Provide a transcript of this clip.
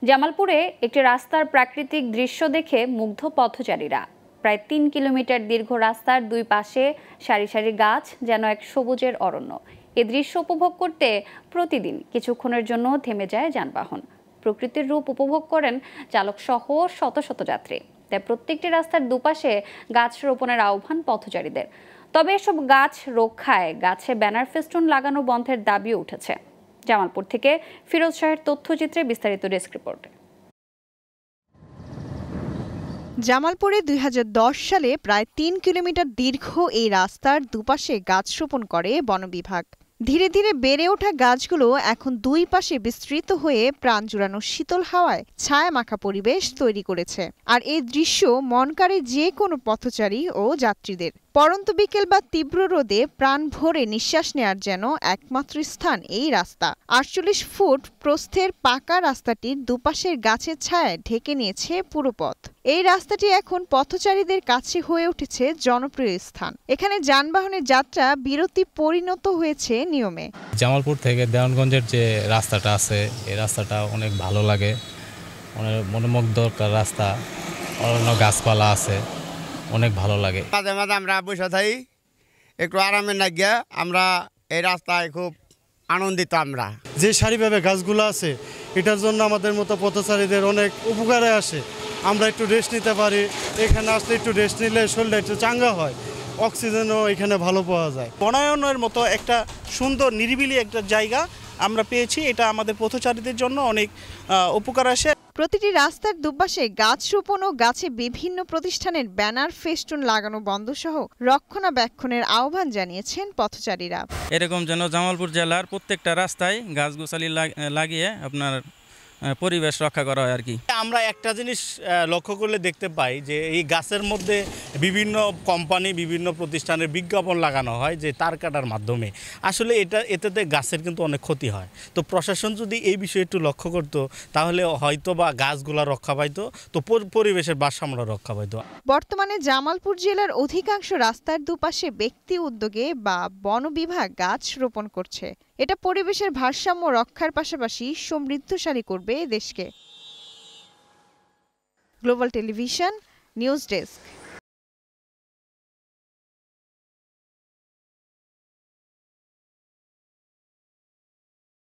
জামালপুরে একটি রাস্তার প্রাকৃতিক দৃশ্য দেখে মুগ্ধ পথচারীরা। প্রায় ৩ কিলোমিটার দীর্ঘ রাস্তার দুই পাশে সারি সারি গাছ, যেন এক সবুজের অরণ্য। এ দৃশ্য উপভোগ করতে প্রতিদিন কিছুক্ষণের জন্য থেমে যায় যানবাহন। প্রকৃতির রূপ উপভোগ করেন চালক সহ শত শত যাত্রী। তাই প্রত্যেকটি রাস্তার দুপাশে গাছ রোপণের আহ্বান পথচারীদের। তবে এসব গাছ রক্ষায় গাছে ব্যানার ফেস্টুন লাগানো বন্ধের দাবিও উঠেছে। জামালপুর থেকে ফিরোজ শাহের তথ্যচিত্রে বিস্তারিত ডেস্ক রিপোর্ট। জামালপুরে ২০১০ সালে প্রায় ৩ কিলোমিটার দীর্ঘ এই রাস্তার দুপাশে গাছ রোপণ করে বন বিভাগ। ধীরে ধীরে বেড়ে ওঠা গাছগুলো এখন দুই পাশে বিস্তৃত হয়ে প্রাণ জুড়ানো শীতল হাওয়ায় ছায়া মাখা পরিবেশ তৈরি করেছে। আর এই দৃশ্য মন কাড়ে যে কোনো পথচারী ও যাত্রীদের। পরন্ত বিকেল বা তীব্র রোদে প্রাণ ভরে নিঃশ্বাস নেয়ার যেন একমাত্র স্থান এই রাস্তা। ৪৮ ফুট প্রস্থের পাকা রাস্তাটির দুপাশের গাছের ছায়ায় ঢেকে নিয়েছে পুরো পথ। এই রাস্তাটি এখন পথচারীদের কাছে হয়ে উঠেছে জনপ্রিয় স্থান। এখানে যানবাহনের যাত্রা বিরতি পরিণত হয়েছে নিয়মে। জামালপুর থেকে দেওয়ানগঞ্জের যে রাস্তাটা আছে, এই রাস্তাটা অনেক ভালো লাগে, অনেক মনোমুগ্ধকর রাস্তা, অরণ্য গাছপালা আছে, অনেক ভালো লাগে। মাঝে মাঝে আমরা বসে থাকি একটু আরামের না গিয়া, আমরা এই রাস্তায় খুব আনন্দিত। আমরা যে সারিভাবে গাছগুলো আছে, এটার জন্য আমাদের মতো পথচারীদের অনেক উপকারে আসে। আমরা একটু রেস্ট নিতে পারি, এখানে আসলে একটু রেস্ট নিলে শরীরটা একটু চাঙ্গা হয়, অক্সিজেনও এখানে ভালো পাওয়া যায়। বনায়নের মতো একটা সুন্দর নিরিবিলি একটা জায়গা আমরা পেয়েছি, এটা আমাদের পথচারীদের জন্য অনেক উপকার আসে। প্রতিটি রাস্তার দুপাশে গাছ রোপণ ও গাছে বিভিন্ন প্রতিষ্ঠানের ব্যানার ফেস্টুন লাগানো বন্ধ সহ রক্ষণাবেক্ষণের আহ্বান জানিয়েছেন পথচারীরা। এরকম যেন জামালপুর জেলার প্রত্যেকটা রাস্তায় গাছগাছালি লাগিয়ে আপনার পরিবেশ রক্ষা করা হয় আর কি। আমরা একটা জিনিস লক্ষ্য করলে দেখতে পাই যে এই গাছের মধ্যে বিভিন্ন কোম্পানি, বিভিন্ন প্রতিষ্ঠানের বিজ্ঞাপন লাগানো হয় যে তার কাটার মাধ্যমে। আসলে এতে গাছের কিন্তু অনেক ক্ষতি হয়। তো প্রশাসন যদি এই বিষয়ে একটু লক্ষ্য করতো, তাহলে হয়তো বা গাছগুলা রক্ষা পাইতো, তো পরিবেশের ভারসাম্য রক্ষা পাইতো। বর্তমানে জামালপুর জেলার অধিকাংশ রাস্তার দুপাশে ব্যক্তি উদ্যোগে বা বন বিভাগ গাছ রোপণ করছে। এটা পরিবেশের ভারসাম্য রক্ষার পাশাপাশি সমৃদ্ধশালী করবে দেশকে। Global television news desk.